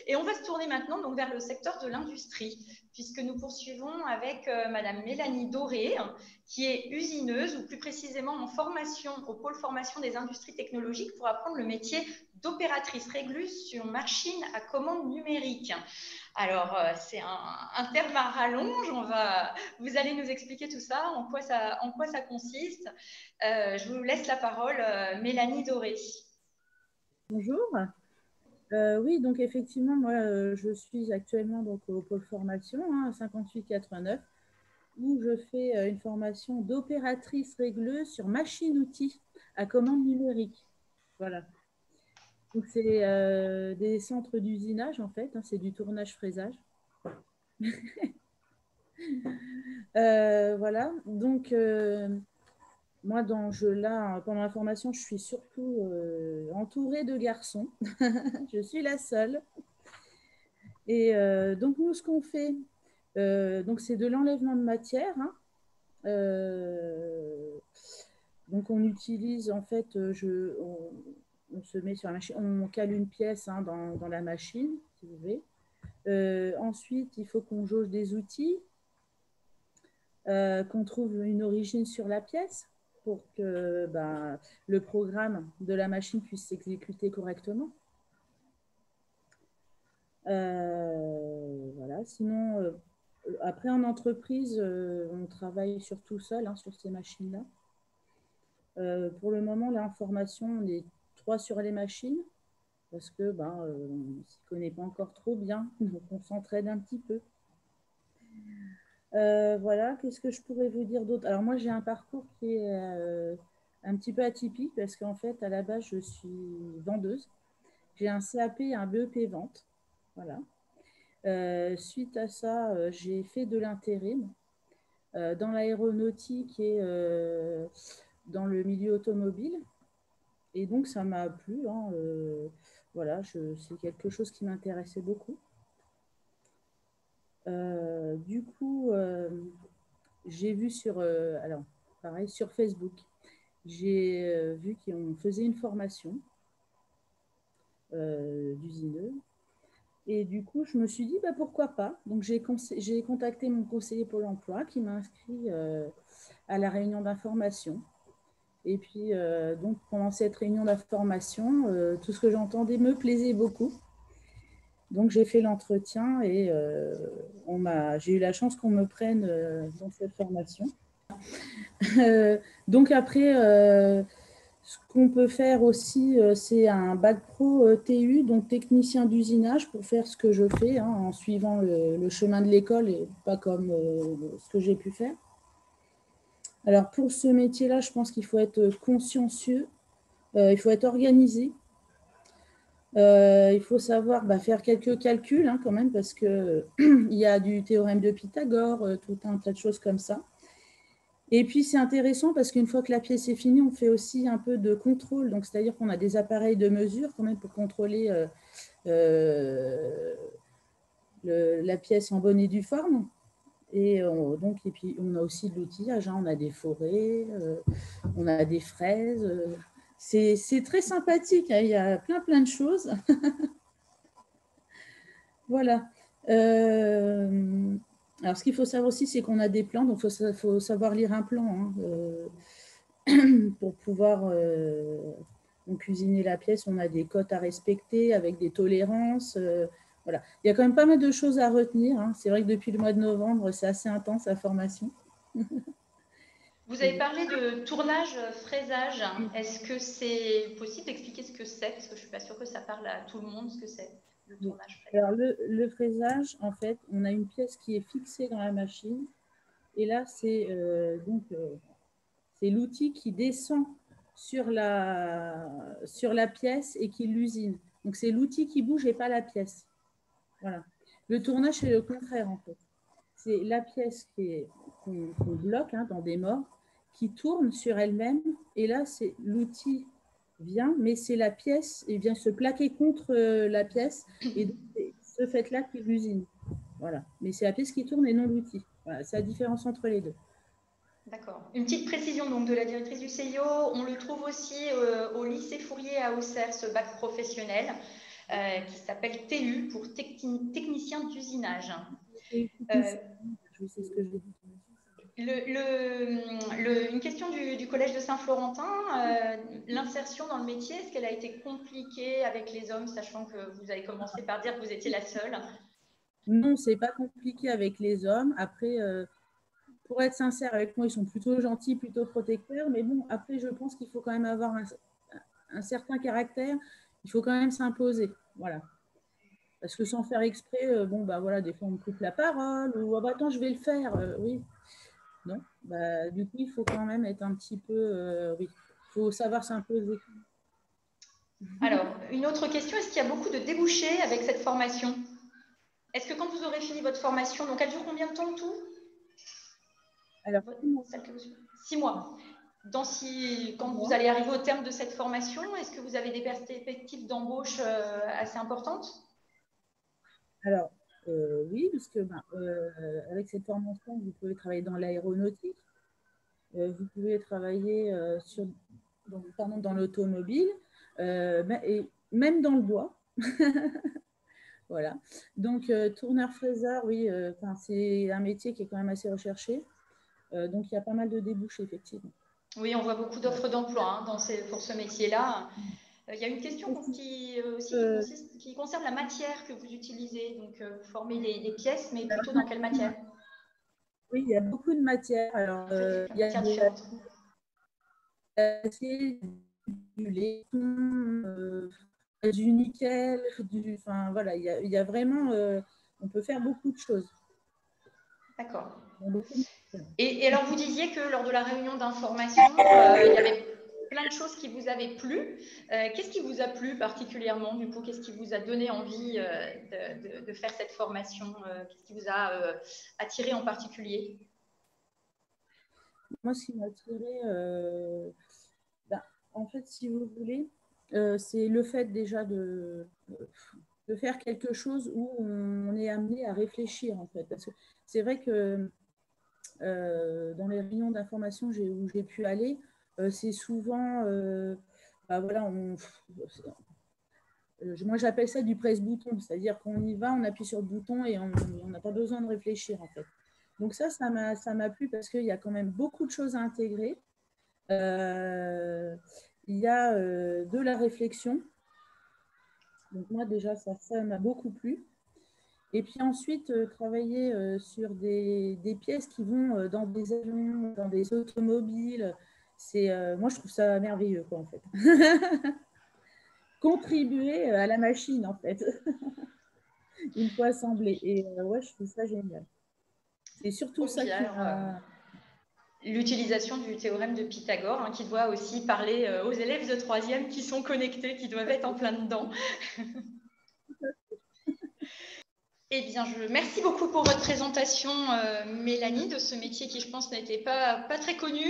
Et on va se tourner maintenant donc, vers le secteur de l'industrie, puisque nous poursuivons avec Madame Mélanie Doré, qui est usineuse, ou plus précisément en formation au pôle formation des industries technologiques pour apprendre le métier d'opératrice réglusse sur machine à commande numérique. Alors, c'est un terme à rallonge. Vous allez nous expliquer tout ça, en quoi ça consiste. Je vous laisse la parole, Mélanie Doré. Bonjour. Oui, donc effectivement, moi, je suis actuellement donc, au pôle formation, 5889, où je fais une formation d'opératrice régleuse sur machine-outil à commande numérique. Voilà. Donc, c'est des centres d'usinage, en fait, c'est du tournage-fraisage. Voilà. Donc, moi, pendant la formation, je suis surtout entourée de garçons. Je suis la seule. Et donc, nous, ce qu'on fait, donc c'est de l'enlèvement de matière. Donc, on utilise, en fait, on se met sur la machine, on cale une pièce dans la machine, si vous voulez. Ensuite, il faut qu'on jauge des outils, qu'on trouve une origine sur la pièce pour que le programme de la machine puisse s'exécuter correctement. Voilà. Sinon, après, en entreprise, on travaille surtout seul sur ces machines-là. Pour le moment, là, en formation, on est 3 sur les machines parce que on ne s'y connaît pas encore trop bien, donc on s'entraide un petit peu. Voilà, qu'est-ce que je pourrais vous dire d'autre? Alors moi, j'ai un parcours qui est un petit peu atypique parce qu'en fait, à la base, je suis vendeuse. J'ai un CAP et un BEP vente. Voilà. Suite à ça, j'ai fait de l'intérim dans l'aéronautique et dans le milieu automobile. Et donc, ça m'a plu. Voilà, c'est quelque chose qui m'intéressait beaucoup. Du coup, j'ai vu alors, pareil, sur Facebook, j'ai vu qu'on faisait une formation d'usineux. Et du coup, je me suis dit, pourquoi pas. Donc, j'ai contacté mon conseiller Pôle emploi qui m'a inscrit à la réunion d'information. Et puis, donc, pendant cette réunion d'information, tout ce que j'entendais me plaisait beaucoup. Donc, j'ai fait l'entretien et j'ai eu la chance qu'on me prenne dans cette formation. Donc, après, ce qu'on peut faire aussi, c'est un bac pro TU, donc technicien d'usinage, pour faire ce que je fais en suivant le chemin de l'école et pas comme ce que j'ai pu faire. Alors, pour ce métier-là, je pense qu'il faut être consciencieux, il faut être organisé, il faut savoir faire quelques calculs quand même, parce qu'il y a du théorème de Pythagore, tout un tas de choses comme ça. Et puis, c'est intéressant parce qu'une fois que la pièce est finie, on fait aussi un peu de contrôle. Donc, c'est-à-dire qu'on a des appareils de mesure quand même pour contrôler la pièce en bonne et due forme. Et puis, on a aussi de l'outillage. On a des forêts, on a des fraises. C'est très sympathique. Il y a plein de choses. Voilà. Alors, ce qu'il faut savoir aussi, c'est qu'on a des plans. Donc, il faut savoir lire un plan. Pour pouvoir cuisiner la pièce, on a des cotes à respecter avec des tolérances. Voilà. Il y a quand même pas mal de choses à retenir. C'est vrai que depuis le mois de novembre, c'est assez intense la formation. Vous avez parlé de tournage, fraisage. Est-ce que c'est possible d'expliquer ce que c'est? Parce que je ne suis pas sûre que ça parle à tout le monde, ce que c'est, le tournage, fraisage. Alors, le fraisage, en fait, on a une pièce qui est fixée dans la machine. Et là, c'est l'outil qui descend sur la pièce et qui l'usine. Donc, c'est l'outil qui bouge et pas la pièce. Voilà. Le tournage, c'est le contraire, en fait. C'est la pièce qu'on bloque dans des morts, qui tourne sur elle-même. Et là, c'est l'outil vient, mais c'est la pièce, et vient se plaquer contre la pièce. Et donc, c'est ce fait-là qui l'usine. Voilà. Mais c'est la pièce qui tourne et non l'outil. Voilà. C'est la différence entre les deux. D'accord. Une petite précision donc de la directrice du CIO, on le trouve aussi au lycée Fourier à Auxerre, ce bac professionnel. qui s'appelle TU pour technicien d'usinage. Oui, c'est ce que j'ai dit. Une question du Collège de Saint-Florentin, l'insertion dans le métier, est-ce qu'elle a été compliquée avec les hommes, sachant que vous avez commencé par dire que vous étiez la seule? Non, c'est pas compliqué avec les hommes. Après, pour être sincère avec moi, ils sont plutôt gentils, plutôt protecteurs. Mais bon, après, je pense qu'il faut quand même avoir un certain caractère. Il faut quand même s'imposer. Voilà. Parce que sans faire exprès, bon, bah voilà, des fois on me coupe la parole ou oh, bah, attends, je vais le faire. Oui. Non. Bah, du coup, il faut quand même être un petit peu. Oui. Il faut savoir s'imposer. Alors, une autre question, est-ce qu'il y a beaucoup de débouchés avec cette formation? Est-ce que quand vous aurez fini votre formation, donc elle dure combien de temps tout? Alors, 6 mois. Quand vous allez arriver au terme de cette formation, est-ce que vous avez des perspectives d'embauche assez importantes? Alors, oui, parce que avec cette formation, vous pouvez travailler dans l'aéronautique, vous pouvez travailler dans l'automobile, et même dans le bois. Voilà. Donc, tourneur-fraiseur, oui, c'est un métier qui est quand même assez recherché. Donc, il y a pas mal de débouchés, effectivement. Oui, on voit beaucoup d'offres d'emploi pour ce métier-là. Il y a une question qui concerne la matière que vous utilisez. Donc, vous formez des pièces, mais plutôt dans quelle matière? Oui, il y a beaucoup de matières. Alors, il y a l'acier, du laiton, du nickel, enfin voilà, il y a vraiment, on peut faire beaucoup de choses. D'accord. Et alors, vous disiez que lors de la réunion d'information, il y avait plein de choses qui vous avaient plu. Qu'est-ce qui vous a plu particulièrement, du coup? Qu'est-ce qui vous a donné envie de faire cette formation? Qu'est-ce qui vous a attiré en particulier? Moi, ce qui m'a attiré, en fait, si vous voulez, c'est le fait déjà de faire quelque chose où on est amené à réfléchir, en fait. Parce que c'est vrai que dans les réunions d'information où j'ai pu aller, c'est souvent, voilà, moi j'appelle ça du presse-bouton, c'est-à-dire qu'on y va, on appuie sur le bouton et on n'a pas besoin de réfléchir, en fait. Donc ça m'a plu parce qu'il y a quand même beaucoup de choses à intégrer. Il y a de la réflexion. Donc moi déjà, ça m'a beaucoup plu. Et puis ensuite, travailler sur des pièces qui vont dans des avions, dans des automobiles, moi je trouve ça merveilleux, quoi, en fait. Contribuer à la machine, en fait, une fois assemblée. Et ouais, je trouve ça génial. C'est surtout ça qui m'a... L'utilisation du théorème de Pythagore, qui doit aussi parler aux élèves de 3e qui sont connectés, qui doivent être en plein dedans. Eh bien, merci beaucoup pour votre présentation, Mélanie, de ce métier qui, je pense, n'était pas très connu.